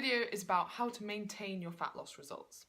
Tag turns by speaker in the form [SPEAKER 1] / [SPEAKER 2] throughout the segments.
[SPEAKER 1] video is about how to maintain your fat loss results.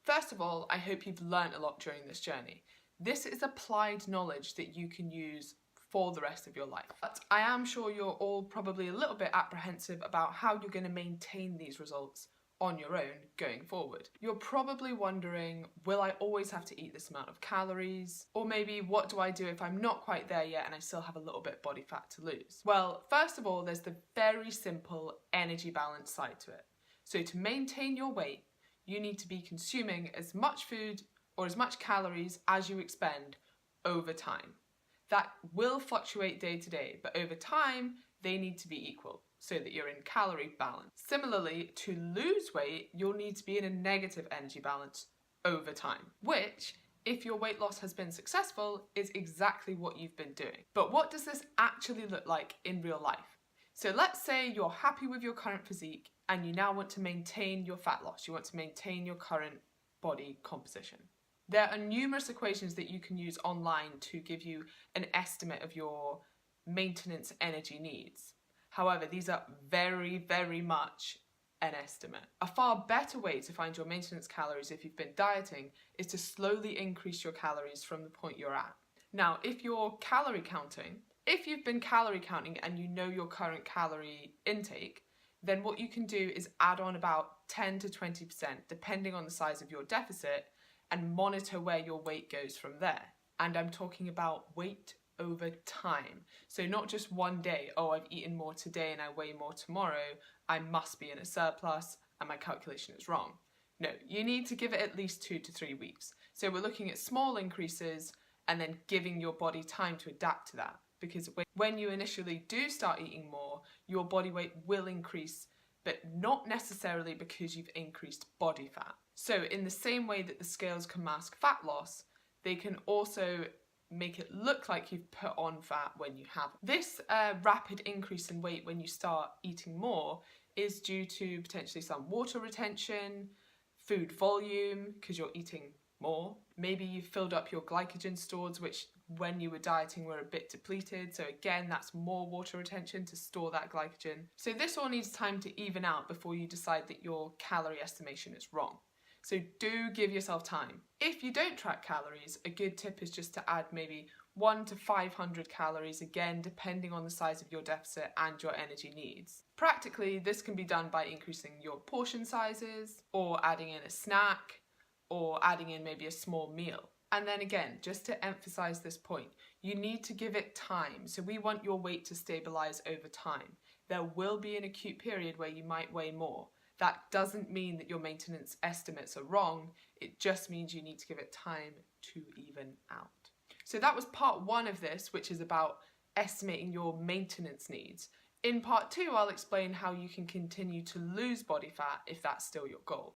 [SPEAKER 1] First of all, I hope you've learned a lot during this journey. This is applied knowledge that you can use for the rest of your life. But I am sure you're all probably a little bit apprehensive about how you're going to maintain these results on your own going forward. You're probably wondering, will I always have to eat this amount of calories? Or maybe, what do I do if I'm not quite there yet and I still have a little bit of body fat to lose? Well, first of all, there's the very simple energy balance side to it. So to maintain your weight, you need to be consuming as much food or as much calories as you expend over time. That will fluctuate day to day, but over time, they need to be equal so that you're in calorie balance. Similarly, to lose weight, you'll need to be in a negative energy balance over time, which, if your weight loss has been successful, is exactly what you've been doing. But what does this actually look like in real life? So let's say you're happy with your current physique and you now want to maintain your fat loss. You want to maintain your current body composition. There are numerous equations that you can use online to give you an estimate of your maintenance energy needs. However, these are very, very much an estimate. A far better way to find your maintenance calories if you've been dieting is to slowly increase your calories from the point you're at. Now, if you've been calorie counting and you know your current calorie intake, then what you can do is add on about 10 to 20%, depending on the size of your deficit, and monitor where your weight goes from there. And I'm talking about weight over time. So not just one day, oh, I've eaten more today and I weigh more tomorrow, I must be in a surplus and my calculation is wrong. No, you need to give it at least 2 to 3 weeks. So we're looking at small increases and then giving your body time to adapt to that. Because when you initially do start eating more, your body weight will increase, but not necessarily because you've increased body fat. So in the same way that the scales can mask fat loss, they can also make it look like you've put on fat when you haven't. This rapid increase in weight when you start eating more is due to potentially some water retention, food volume, because you're eating more. Maybe you've filled up your glycogen stores, which when you were dieting were a bit depleted. So again, that's more water retention to store that glycogen. So this all needs time to even out before you decide that your calorie estimation is wrong. So do give yourself time. If you don't track calories, a good tip is just to add maybe 100 to 500 calories, again, depending on the size of your deficit and your energy needs. Practically, this can be done by increasing your portion sizes, or adding in a snack, or adding in maybe a small meal. And then again, just to emphasize this point, you need to give it time. So we want your weight to stabilize over time. There will be an acute period where you might weigh more. That doesn't mean that your maintenance estimates are wrong. It just means you need to give it time to even out. So that was part 1 of this, which is about estimating your maintenance needs. In part 2, I'll explain how you can continue to lose body fat if that's still your goal.